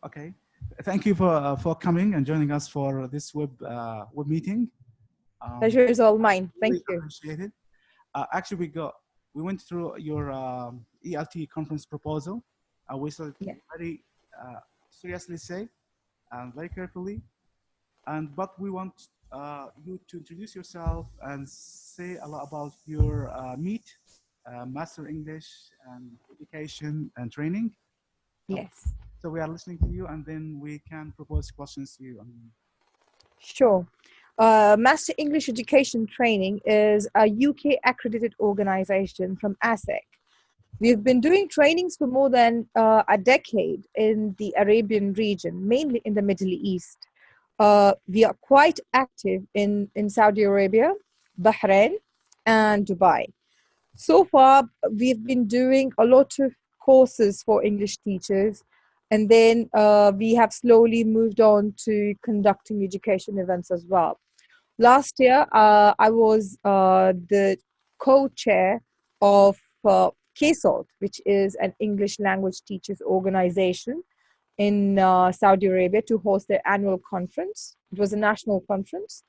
Okay. Thank you for coming and joining us for this web meeting. Pleasure is all mine. Thank Really you. appreciate it. Actually, we went through your ELT conference proposal. We saw it very seriously say and very carefully. But we want you to introduce yourself and say a lot about your MEET, Master English and Education and Training. Yes. So we are listening to you, and then we can propose questions to you. Sure. Master English Education Training is a UK accredited organization from ASEC. We've been doing trainings for more than a decade in the Arabian region, mainly in the Middle East. We are quite active in Saudi Arabia, Bahrain, and Dubai. So far, we've been doing a lot of courses for English teachers, and then we have slowly moved on to conducting education events as well. Last year, I was the co-chair of KSOLT, which is an English language teachers organization in Saudi Arabia, to host their annual conference. It was a national conference.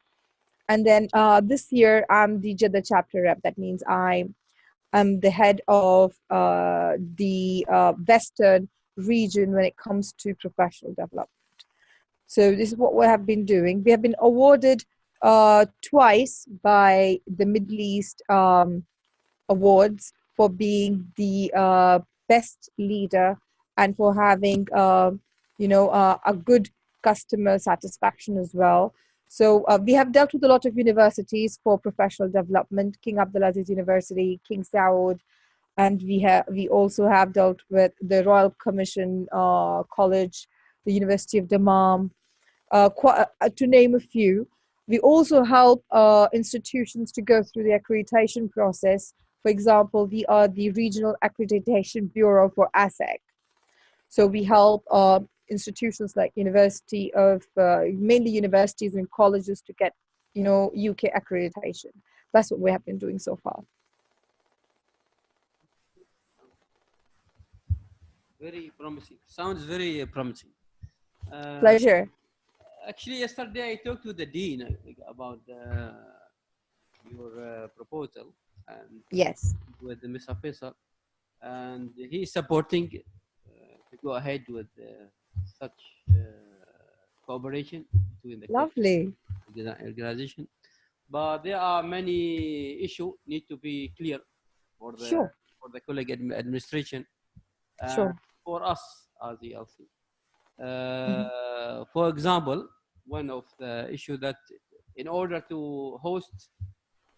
And then this year, I'm the Jeddah chapter rep. That means I'm the head of the Western region when it comes to professional development. So this is what we have been doing. We have been awarded twice by the Middle East Awards for being the best leader and for having a good customer satisfaction as well. So we have dealt with a lot of universities for professional development, King Abdulaziz University, King Saud, and we also have dealt with the Royal Commission College, the University of Dammam, to name a few. We also help institutions to go through the accreditation process. For example, we are the Regional Accreditation Bureau for ASEC. So we help institutions like mainly universities and colleges to get, UK accreditation. That's what we have been doing so far. Very promising. Sounds very promising. Pleasure. Actually, yesterday I talked to the dean about your proposal, and yes, with Mr. Faisal, and he is supporting to go ahead with such cooperation between the lovely organization. But there are many issues need to be clear for the sure. for the college administration, sure. for us as ELC. For example, one of the issue that in order to host,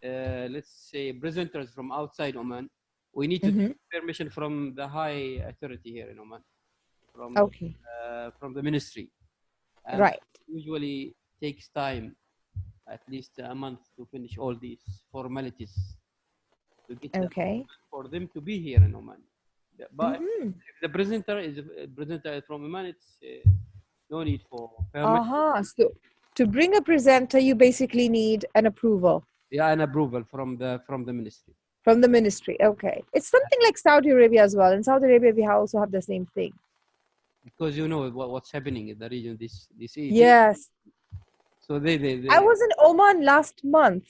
let's say, presenters from outside Oman, we need to take permission from the high authority here in Oman, from the ministry. And right. Usually takes time, at least a month, to finish all these formalities to get them, for them to be here in Oman. But if the presenter is from Oman, it's no need for permit. So to bring a presenter, you basically need an approval. Yeah, an approval from the ministry. From the ministry, okay. It's something like Saudi Arabia as well. In Saudi Arabia, we also have the same thing. Because you know what's happening in the region this yes. So they I was in Oman last month.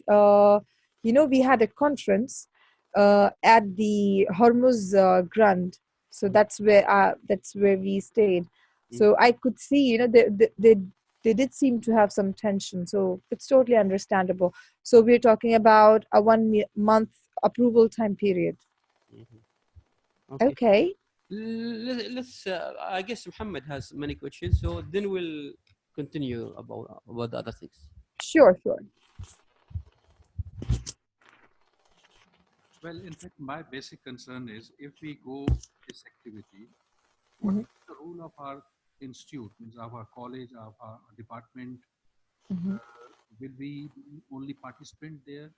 We had a conference at the Hormuz Grand. So that's where we stayed. So I could see, they did seem to have some tension. So it's totally understandable. So we're talking about a 1 month approval time period. Okay. Let's. I guess Muhammad has many questions, so then we'll continue about the other things. Sure. Well, in fact, my basic concern is if we go this activity, what is the role of our institute, means our college, our department? Will we only participant there?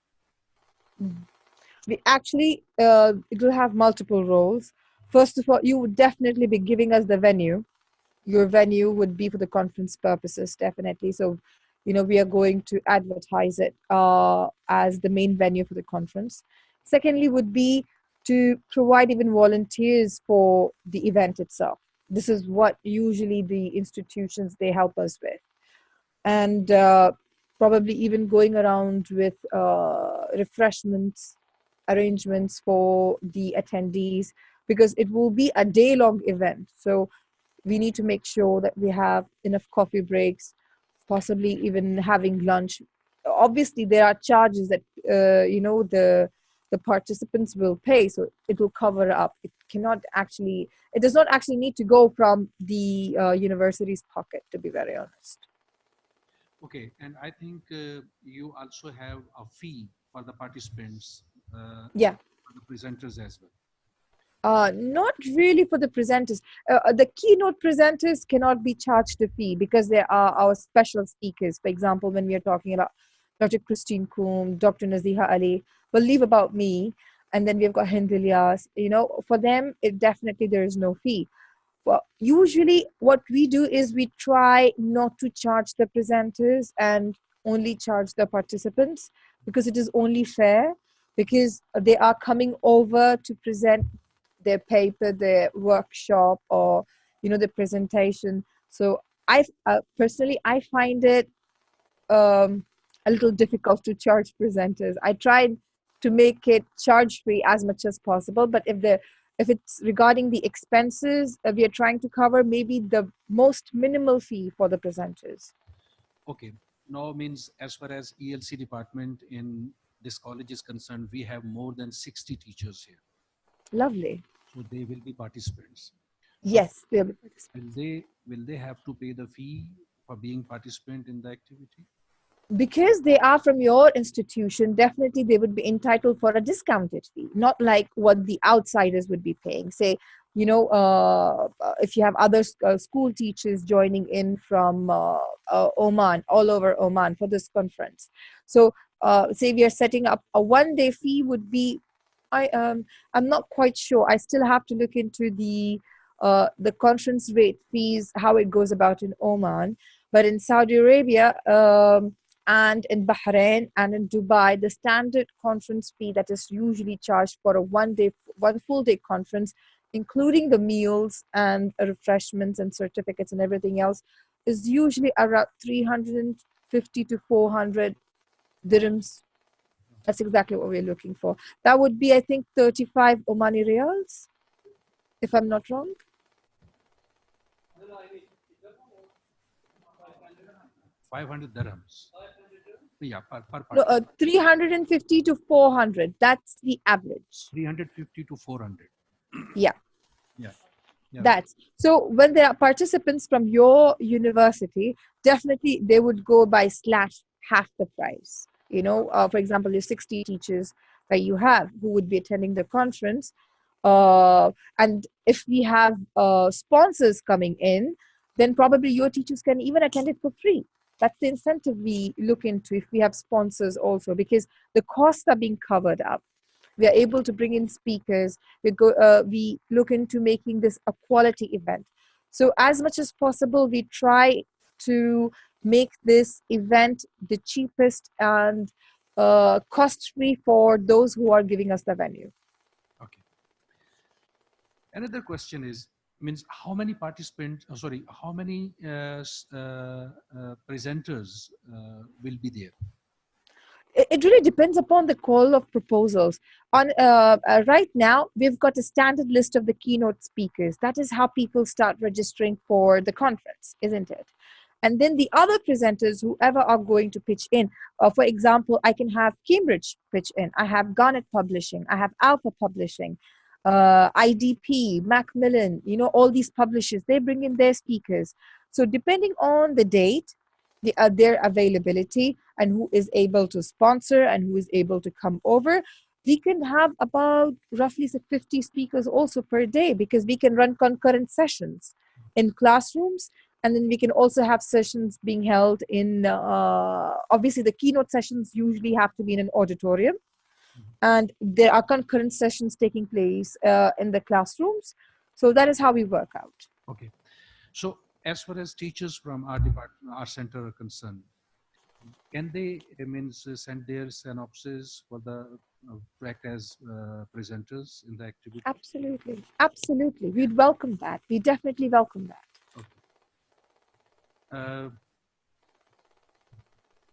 We actually, it will have multiple roles. First of all, you would definitely be giving us the venue. Your venue would be for the conference purposes, definitely. So, we are going to advertise it as the main venue for the conference. Secondly, would be to provide even volunteers for the event itself. This is what usually the institutions, they help us with. And probably even going around with refreshments arrangements for the attendees, because it will be a day-long event. So we need to make sure that we have enough coffee breaks, possibly even having lunch. Obviously, there are charges that the participants will pay, so it will cover up. It does not actually need to go from the university's pocket, to be very honest. Okay, and I think you also have a fee for the participants, Yeah. for the presenters as well. Not really for the presenters. The keynote presenters cannot be charged a fee because they are our special speakers. For example, when we are talking about Dr. Christine Koum, Dr. Naziha Ali, well, leave about me, and then we've got Hind Ilyas. For them, there is no fee. Well, usually what we do is we try not to charge the presenters and only charge the participants, because it is only fair, because they are coming over to present their paper, their workshop, or the presentation. So I personally, I find it a little difficult to charge presenters. I tried to make it charge free as much as possible, but if it's regarding the expenses, we are trying to cover maybe the most minimal fee for the presenters. Okay, now means as far as ELC department in this college is concerned, we have more than 60 teachers here. Lovely. So they will be participants. So yes, they'll be participants. Will they have to pay the fee for being participant in the activity? Because they are from your institution, definitely they would be entitled for a discounted fee, not like what the outsiders would be paying. Say, if you have other school teachers joining in from Oman, all over Oman for this conference. So say we are setting up a one-day fee would be, I'm not quite sure. I still have to look into the conference rate fees, how it goes about in Oman. But in Saudi Arabia, and in Bahrain and in Dubai, the standard conference fee that is usually charged for a one full day conference, including the meals and refreshments and certificates and everything else, is usually around 350 to 400 dirhams. That's exactly what we're looking for. That would be, I think, 35 Omani riyals, if I'm not wrong. 500 dirhams. Yeah, per No, 350 to 400. That's the average. 350 to 400. Yeah. Yeah. That's so when there are participants from your university, definitely they would go by slash half the price. For example, your 60 teachers that you have who would be attending the conference. And if we have sponsors coming in, then probably your teachers can even attend it for free. That's the incentive we look into if we have sponsors also, because the costs are being covered up. We are able to bring in speakers. We look into making this a quality event. So as much as possible, we try to make this event the cheapest and cost-free for those who are giving us the venue. Okay. Another question is, how many participants, how many presenters will be there? It really depends upon the call of proposals. Right now, we've got a standard list of the keynote speakers. That is how people start registering for the conference, isn't it? And then the other presenters, whoever are going to pitch in. For example, I can have Cambridge pitch in. I have Garnet Publishing. I have Alpha Publishing, IDP, Macmillan. All these publishers, they bring in their speakers. So depending on the date, their availability, and who is able to sponsor and who is able to come over, we can have about roughly 50 speakers also per day, because we can run concurrent sessions in classrooms, and then we can also have sessions being held in obviously the keynote sessions usually have to be in an auditorium, and there are concurrent sessions taking place in the classrooms. So that is how we work out. Okay, so as far as teachers from our department, our center are concerned, can they send their synopsis for the to act as presenters in the activity? Absolutely. Absolutely. We'd welcome that. We definitely welcome that. Okay.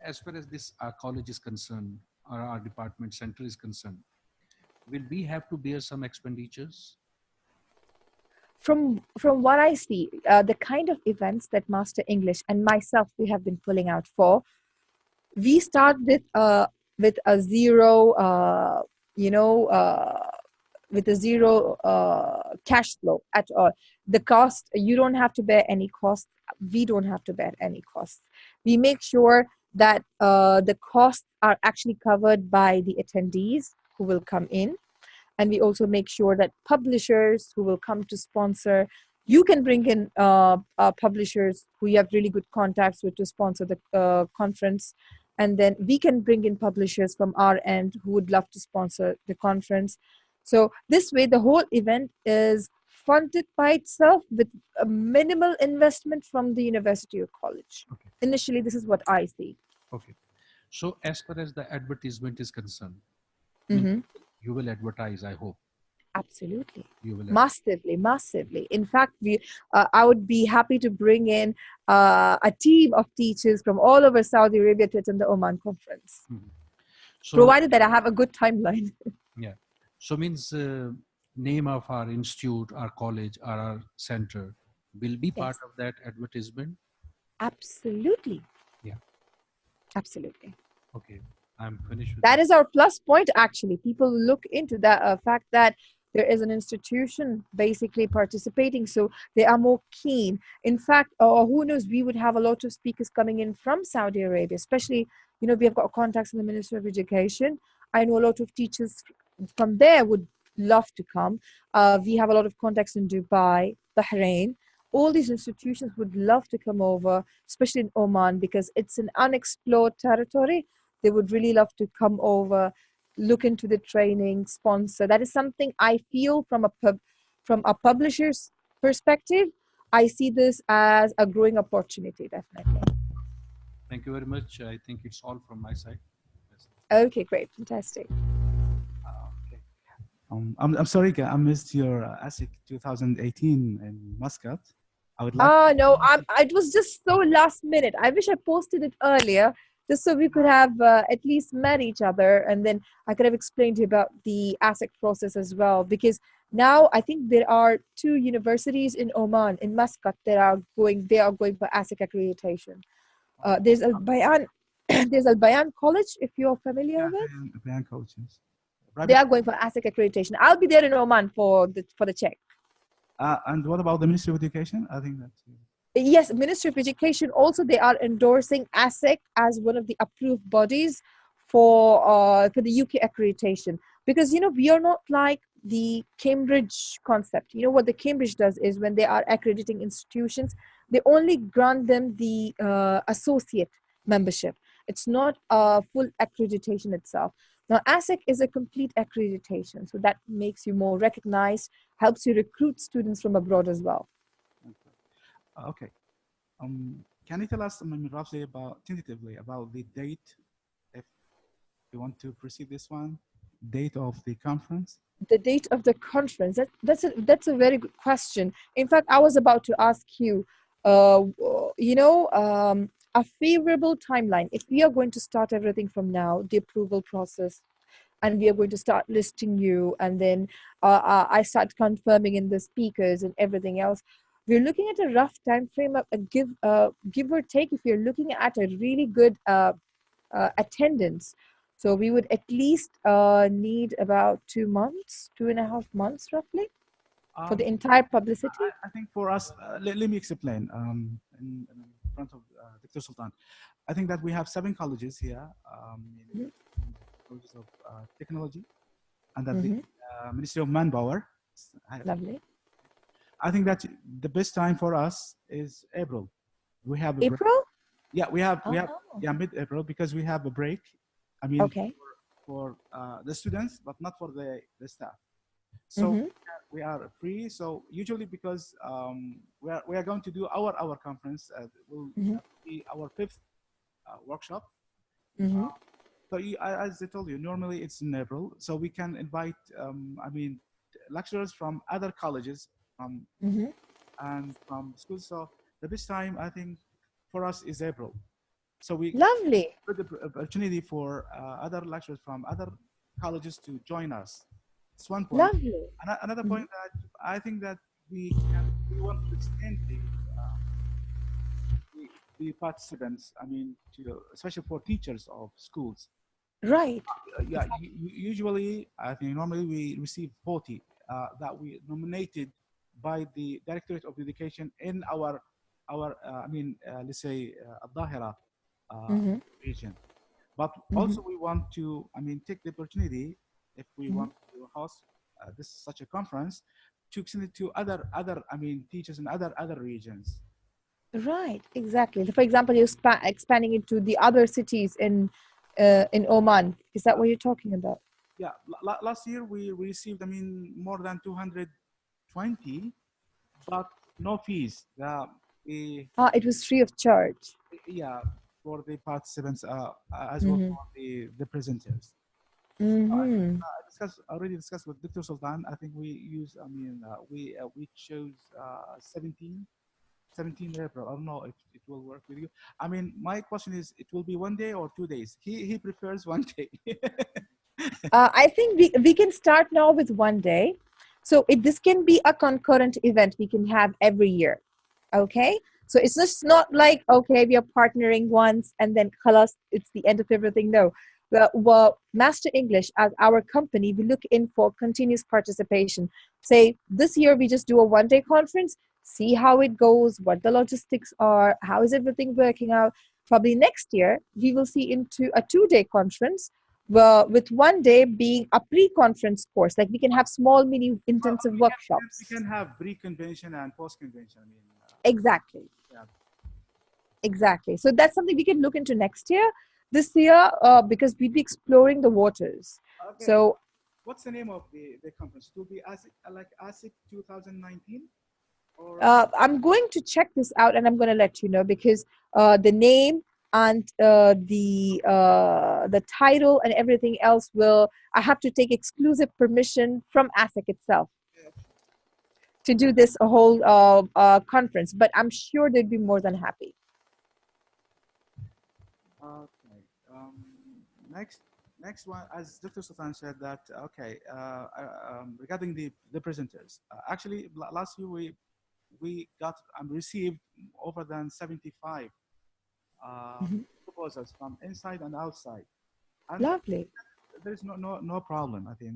As far as this our college is concerned, or our department center is concerned, will we have to bear some expenditures? From what I see, the kind of events that Master English and myself we have been pulling out for, we start with a zero, with a zero cash flow at all. The cost, you don't have to bear any cost. We don't have to bear any cost. We make sure that the costs are actually covered by the attendees who will come in. And we also make sure that publishers who will come to sponsor, you can bring in publishers who you have really good contacts with to sponsor the conference. And then we can bring in publishers from our end who would love to sponsor the conference. So this way, the whole event is funded by itself with a minimal investment from the university or college. Okay. Initially, this is what I see. Okay. So as far as the advertisement is concerned, Mm-hmm. you will advertise, I hope. Absolutely. You will Massively. In fact, I would be happy to bring in a team of teachers from all over Saudi Arabia to attend the Oman conference, so, provided that I have a good timeline. Yeah. So means name of our institute, our college, or our center will be part of that advertisement? Absolutely. Yeah. Absolutely. Okay. I'm finished with that is our plus point. Actually, people look into that fact that there is an institution basically participating, so they are more keen. In fact, who knows, we would have a lot of speakers coming in from Saudi Arabia, especially, we have got contacts in the Ministry of Education. I know a lot of teachers from there would love to come. We have a lot of contacts in Dubai, Bahrain. All these institutions would love to come over, especially in Oman, because it's an unexplored territory. They would really love to come over, look into the training, sponsor. That is something I feel from a publisher's perspective. I see this as a growing opportunity, definitely. Thank you very much. I think it's all from my side. Okay, great, fantastic. Okay. I'm sorry, I missed your ASIC 2018 in Muscat. I would like. No, it was just so last minute. I wish I posted it earlier, just so we could have at least met each other, and then I could have explained to you about the ASIC process as well. Because now I think there are 2 universities in Oman, in Muscat, that are going for ASIC accreditation. There's Al Bayan, there's Al Bayan College, if you're familiar with. Bayan coaches. They are going for ASIC accreditation. I'll be there in Oman for the check. And what about the Ministry of Education? I think that's. Yes, Ministry of Education also, they are endorsing ASIC as one of the approved bodies for the UK accreditation, because we are not like the Cambridge concept. What the Cambridge does is, when they are accrediting institutions, they only grant them the associate membership. It's not a full accreditation itself. Now, ASIC is a complete accreditation, so that makes you more recognized, helps you recruit students from abroad as well. Okay. Can you tell us roughly tentatively about the date, if you want to proceed this one, date of the conference? The date of the conference, that's a very good question. In fact, I was about to ask you, a favorable timeline. If we are going to start everything from now, the approval process, and we are going to start listing you, and then I start confirming in the speakers and everything else, we're looking at a rough time frame of give or take. If you're looking at a really good attendance, so we would at least need about 2 months, 2.5 months roughly, for the entire publicity. I think for us, let me explain in front of Dr. Sultan. I think that we have 7 colleges here, colleges of technology, and that the Ministry of Manpower. Lovely. I think that the best time for us is April. We have a April? break. Yeah, we have mid-April, because we have a break. I mean, okay, for the students, but not for the staff. So we are free. So usually, because we are going to do our conference, will be our 5th workshop. So as I told you, normally it's in April, so we can invite, I mean, lecturers from other colleges and from schools. So the best time, I think, for us is April. So we Lovely. put the opportunity for other lecturers from other colleges to join us. It's one point. Lovely. Another point that I think that we want to extend the participants. I mean, especially for teachers of schools. Right. Yeah, usually, I think normally we receive 40 that we nominated by the Directorate of Education in our I mean, let's say, Al-Dahira region. But also we want to, I mean, take the opportunity, if we want to host such a conference, to extend it to other, I mean, teachers in other regions. Right, exactly. So for example, you're expanding it to the other cities in Oman. Is that what you're talking about? Yeah, last year we received, I mean, more than 220, but no fees. It was free of charge. Yeah, for the participants as well for the presenters. I already discussed with Dr. Sultan. I think we use, I mean, we chose 17 April. I don't know if it will work with you. I mean, my question is, it will be 1 day or 2 days? He prefers 1 day. I think we can start now with 1 day. So this can be a concurrent event we can have every year. Okay. So it's just not like, okay, we are partnering once and then khalas, it's the end of everything. No. Well, Master English, as our company, we look in for continuous participation. Say this year we just do a 1 day conference, see how it goes, what the logistics are, how is everything working out. Probably next year we will see into a 2 day conference, with 1 day being a pre-conference course. Like we can have small mini intensive workshops. We can have pre-convention and post-convention. I mean, exactly. Yeah. Exactly. So that's something we can look into next year. This year, because we'd be exploring the waters. Okay. So what's the name of the conference? To be like ASIC 2019? I'm going to check this out and I'm going to let you know, because the name and the title and everything else I have to take exclusive permission from ASIC itself to do this whole conference, but I'm sure they'd be more than happy. Okay. Next one, as Dr. Sultan said, that okay, regarding the presenters. Actually, last year we got received over than 75 proposals from inside and outside. And lovely. There is no problem. I think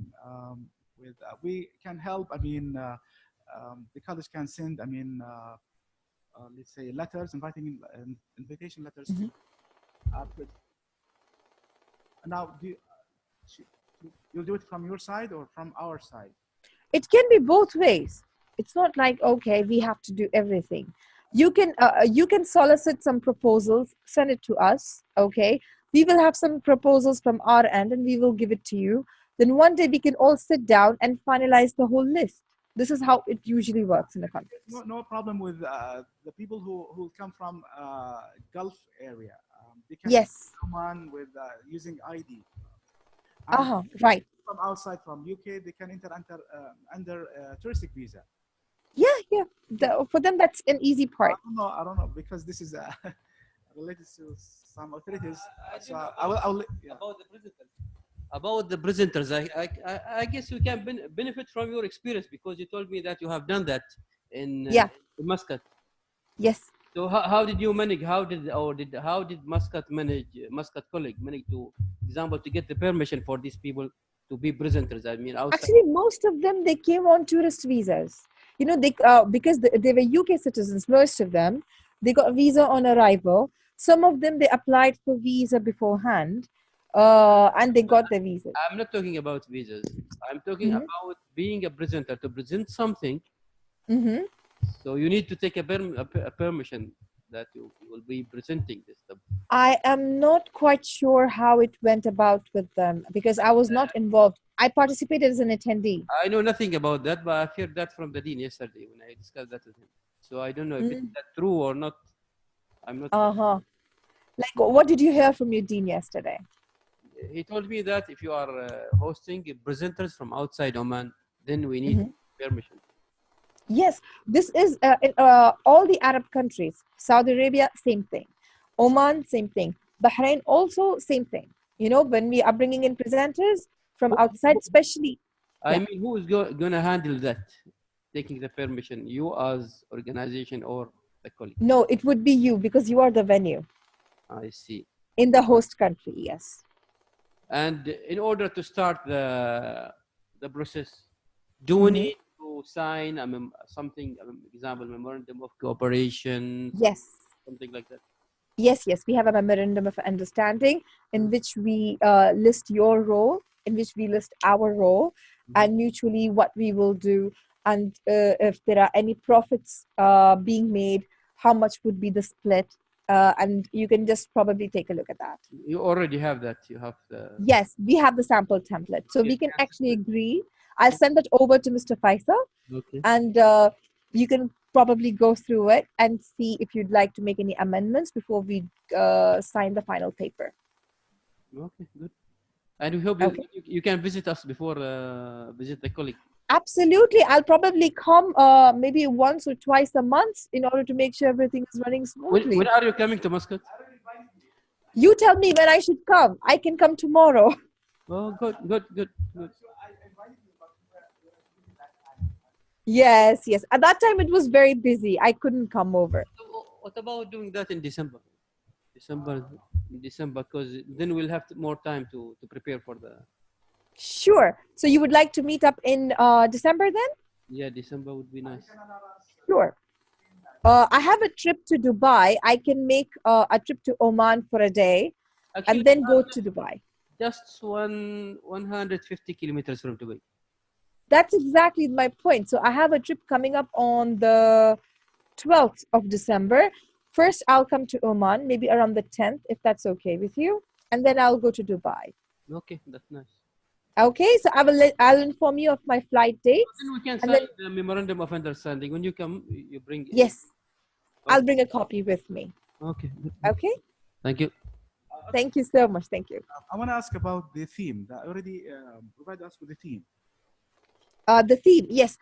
with we can help. I mean, the college can send. I mean, let's say letters, invitation letters to. Now, you'll do it from your side or from our side? It can be both ways. It's not like, okay, we have to do everything. You can solicit some proposals, send it to us. Okay, we will have some proposals from our end and we will give it to you. Then 1 day we can all sit down and finalize the whole list. This is how it usually works in a conference. No problem with the people who come from Gulf area. They can come on with using ID. Right. From outside, from UK, they can enter under touristic visa. Yeah. For them, that's an easy part. I don't know, because this is related to some authorities. So I will about the presenters. About the presenters, I guess we can benefit from your experience, because you told me that you have done that in Muscat. Yes. So how did you manage? How did Muscat colleague manage to, example, to get the permission for these people to be presenters? I mean, outside. Actually, most of them, they came on tourist visas. You know, because they were UK citizens, most of them. They got a visa on arrival. Some of them, they applied for visa beforehand, and they got their visas. I'm not talking about visas. I'm talking about being a presenter, to present something. So you need to take a permission that you will be presenting this stuff. I am not quite sure how it went about with them, because I was not involved. I participated as an attendee. I know nothing about that, but I heard that from the dean yesterday when I discussed that with him. So I don't know if it's that true or not. I'm not. Like, what did you hear from your dean yesterday? he told me that if you are hosting presenters from outside Oman, then we need permission. Yes, this is in all the Arab countries. Saudi Arabia, same thing. Oman, same thing. Bahrain, also same thing. You know, when we are bringing in presenters from outside, especially. I mean, who is going to handle that, taking the permission? You as organization or the colleague? No, it would be you because you are the venue. I see. In the host country, yes. And in order to start the process, do we need to sign something, example, memorandum of cooperation? Yes. Something like that. Yes, we have a memorandum of understanding in which we list your role, in which we list our role, and mutually what we will do, and if there are any profits being made, how much would be the split, and you can just probably take a look at that. You already have that. You have the. Yes, we have the sample template, so we can actually agree. I'll send that over to Mr. Faisal, and you can probably go through it and see if you'd like to make any amendments before we sign the final paper. Okay, good. And we hope you can visit us before visit the colleague. Absolutely. I'll probably come maybe once or twice a month in order to make sure everything is running smoothly. When are you coming to Muscat? You tell me when I should come. I can come tomorrow. Oh, good. Yes. At that time, it was very busy. I couldn't come over. What about doing that in December? December, because then we'll have more time to prepare for the. Sure. So you would like to meet up in December then? Yeah, December would be nice. Sure. I have a trip to Dubai. I can make a trip to Oman for a day. Actually, and then go to Dubai. Just 150 kilometers from Dubai. That's exactly my point. So I have a trip coming up on the 12th of December. First, I'll come to Oman, maybe around the 10th, if that's okay with you. And then I'll go to Dubai. Okay, that's nice. Okay, so I'll inform you of my flight dates. Then we can sign the memorandum of understanding. When you come, you bring. Yes, I'll bring a copy with me. Okay. Okay. Thank you. Thank you so much. Thank you. I want to ask about the theme. That already provide us with the theme. The theme, yes.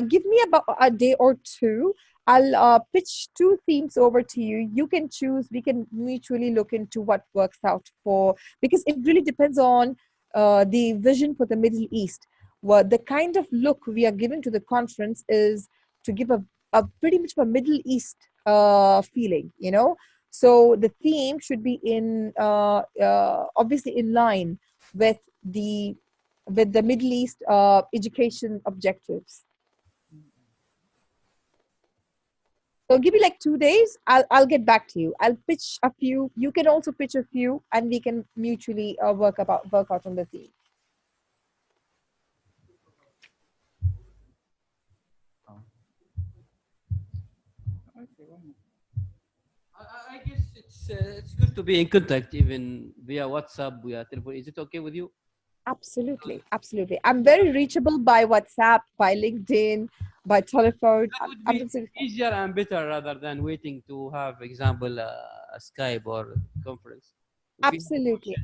Give me about a day or two. I'll pitch 2 themes over to you. You can choose. We can mutually look into what works out for, because it really depends on the vision for the Middle East. Well, the kind of look we are giving to the conference is to give a pretty much of a Middle East feeling, you know. So the theme should be in obviously in line with the Middle East education objectives. So give me like 2 days. I'll get back to you. I'll pitch a few. You can also pitch a few, and we can mutually work out on the theme. I guess it's good to be in contact, even via WhatsApp, via telephone. Is it okay with you? Absolutely. I'm very reachable by WhatsApp, by LinkedIn, by telephone. That would be easier and better rather than waiting to have, example, a Skype or conference. Absolutely.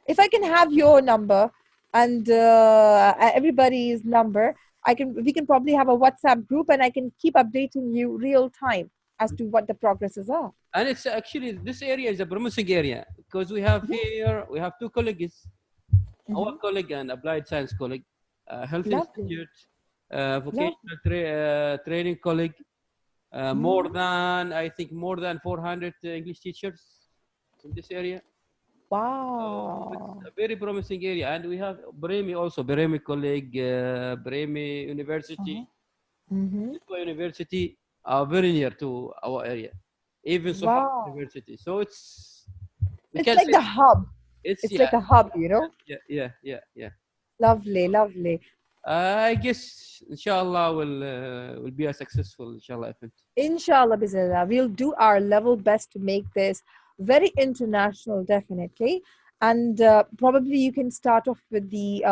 If I can have your number and everybody's number, we can probably have a WhatsApp group, and I can keep updating you real time as to what the progresses are. And it's actually, this area is a promising area because we have here, we have 2 colleagues. Our colleague and applied science colleague, health institute, vocational training colleague, more than 400 English teachers in this area. Wow. It's a very promising area. And we have Bremi also, Bremi colleague, Bremi University. University are very near to our area, even Sofia University. So it's like the hub. It's like a hub, you know? Yeah. Lovely. I guess, inshallah, will be a successful, inshallah, event. Inshallah, bismillah. We'll do our level best to make this very international, definitely. And probably you can start off with the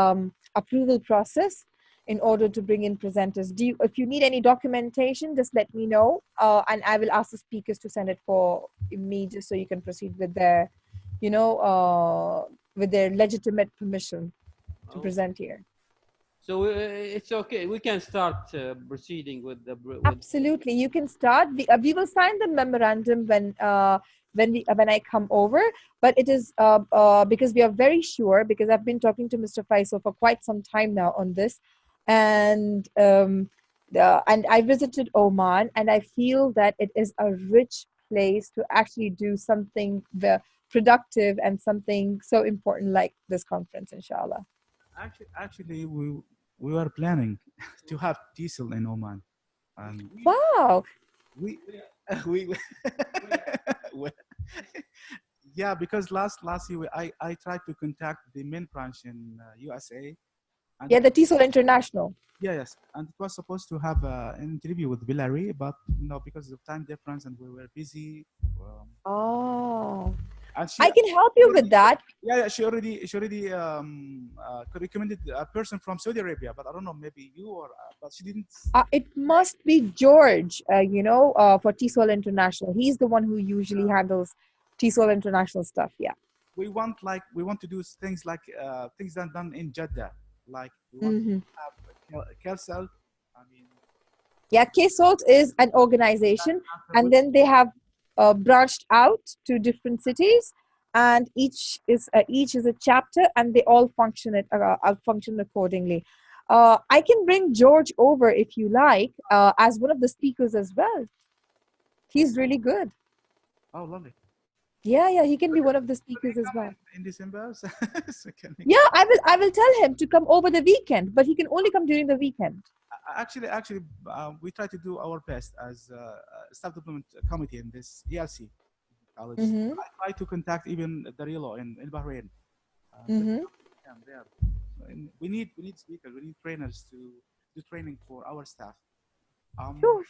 approval process in order to bring in presenters. If you need any documentation, just let me know. And I will ask the speakers to send it for me, just so you can proceed with their with their legitimate permission to present here. So it's okay. We can start proceeding with the. Absolutely, you can start. We will sign the memorandum when I come over. But it is because we are very sure, because I've been talking to Mr. Faisal for quite some time now on this, and I visited Oman, and I feel that it is a rich place to actually do something productive and something so important like this conference, inshallah. Actually, we were planning to have TESOL in Oman, and wow, we yeah, because last year I tried to contact the main branch in USA. And yeah, the TESOL International. Yes, and it was supposed to have an interview with Bilary, but because of time difference and we were busy. Oh. I can help you with that. Yeah, she already recommended a person from Saudi Arabia, but I don't know, maybe you or but she didn't. It must be George, for TESOL International. He's the one who usually handles TESOL International stuff. Yeah. We want to do things like things that done in Jeddah, like we want to have KSALT. I mean. Yeah, KSALT is an organization, and then they have branched out to different cities, and each is a chapter, and they all function accordingly. I can bring George over if you like as one of the speakers as well. He's really good. Oh, lovely. Yeah, he can be one of the speakers as well. In December. Yeah, I will tell him to come over the weekend, but he can only come during the weekend. Actually, we try to do our best as staff development committee in this ELC college. I try to contact even Darilo in Bahrain. We need speakers. We need trainers to do training for our staff. Sure.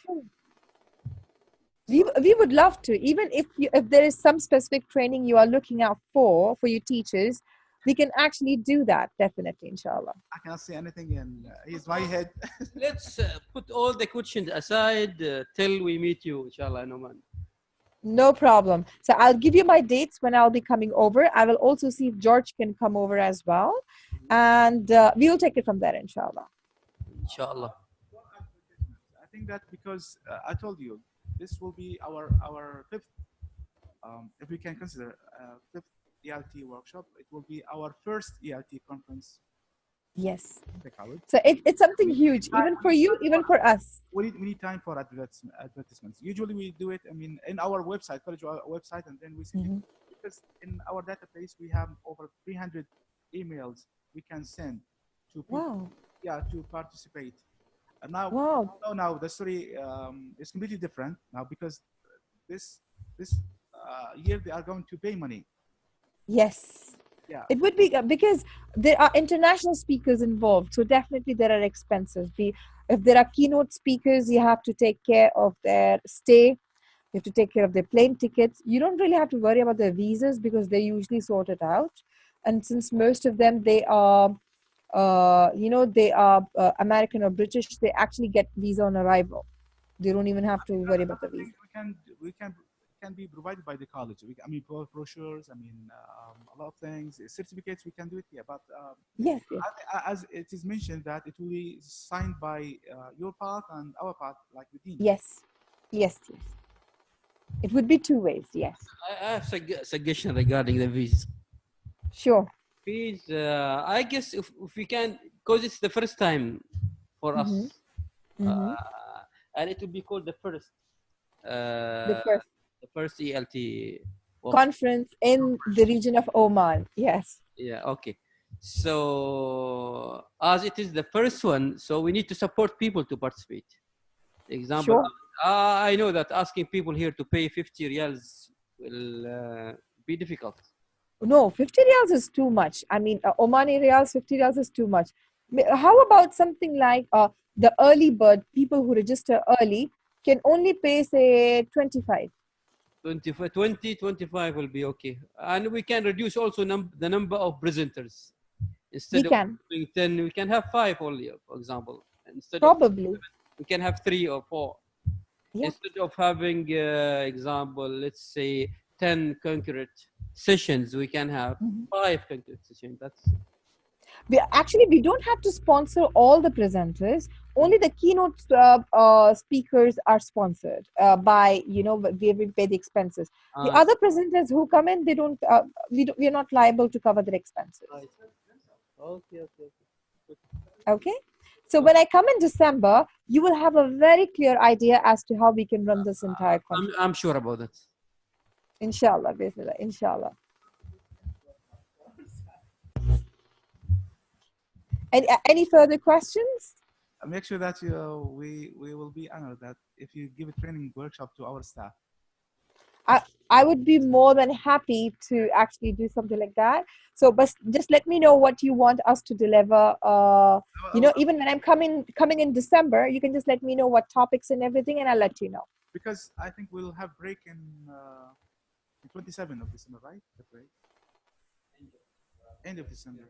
We would love to. Even if there is some specific training you are looking out for your teachers, we can actually do that, definitely, inshallah. I cannot say anything in my head. Let's put all the questions aside till we meet you, inshallah, Noman. No problem. So I'll give you my dates when I'll be coming over. I will also see if George can come over as well. And we will take it from there, inshallah. Inshallah. I think that because I told you, this will be our fifth, if we can consider fifth ELT workshop. It will be our first ELT conference. Yes. So it's something huge, even for you, even for us. We need time for advertisements. Usually we do it, in our website, college website, and then we see because in our database we have over 300 emails we can send to people. Yeah, to participate. And now the story is completely different now because this year they are going to pay money. Yes. Yeah. It would be because there are international speakers involved, so definitely there are expenses. If there are keynote speakers, you have to take care of their stay. You have to take care of their plane tickets. You don't really have to worry about their visas because they're usually sorted out. And since most of them, they are American or British, they actually get visa on arrival. They don't even have to worry about the visa. We can be provided by the college. Brochures. A lot of things, certificates. We can do it here, but yes. As it is mentioned that it will be signed by your part and our part, like the dean. Yes. It would be two ways. Yes. I have a suggestion regarding the visa. Sure. Fees, I guess if we can, because it's the first time for us, and it will be called the first ELT conference in the region of Oman. Yes. Yeah. Okay. So as it is the first one, so we need to support people to participate. Example, I know that asking people here to pay 50 riyals will be difficult. No, 50 riyals is too much. Omani riyals, 50 riyals is too much. How about something like the early bird, people who register early can only pay, say, 25. 25 will be okay. And we can reduce also the number of presenters. Instead of doing 10, we can have 5 only, for example. Instead Probably. Of 7, we can have 3 or 4. Yeah. Instead of having, example, let's say 10 concurrent, sessions, we can have 5 content sessions. That's we don't have to sponsor all the presenters. Only the keynote speakers are sponsored by, we pay the expenses. The other presenters who come in, they don't, we are not liable to cover their expenses. Okay. So when I come in December, you will have a very clear idea as to how we can run this entire conference. I'm sure about that. Inshallah, bismillah, inshallah. Any further questions? Make sure that we will be honored that if you give a training workshop to our staff. I would be more than happy to actually do something like that. So, but just let me know what you want us to deliver. Even when I'm coming in December, you can just let me know what topics and everything, and I'll let you know. Because I think we'll have break in 27th of December, right? The break. End of December.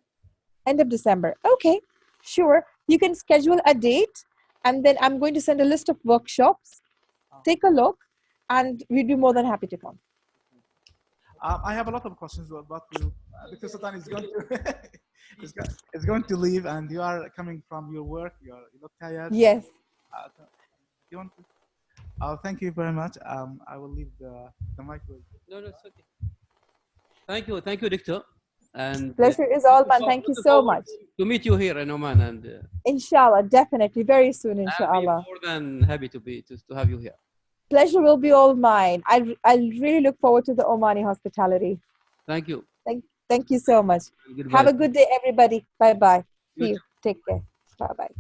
End of December. Okay, sure. You can schedule a date, and then I'm going to send a list of workshops. Take a look, and we'd be more than happy to come. I have a lot of questions about you because Sultan is going to is going to leave, and you are coming from your work. You look tired. Yes. You want to? Thank you very much. I will leave the mic with. No, it's okay. Thank you, Doctor. And pleasure is all mine. Thank you so much. To meet you here in Oman, and inshallah, definitely, very soon, inshallah. I'll be more than happy to have you here. Pleasure will be all mine. I really look forward to the Omani hospitality. Thank you. Thank you so much. Goodbye. Have a good day, everybody. Bye bye. See you. Take care. Bye bye.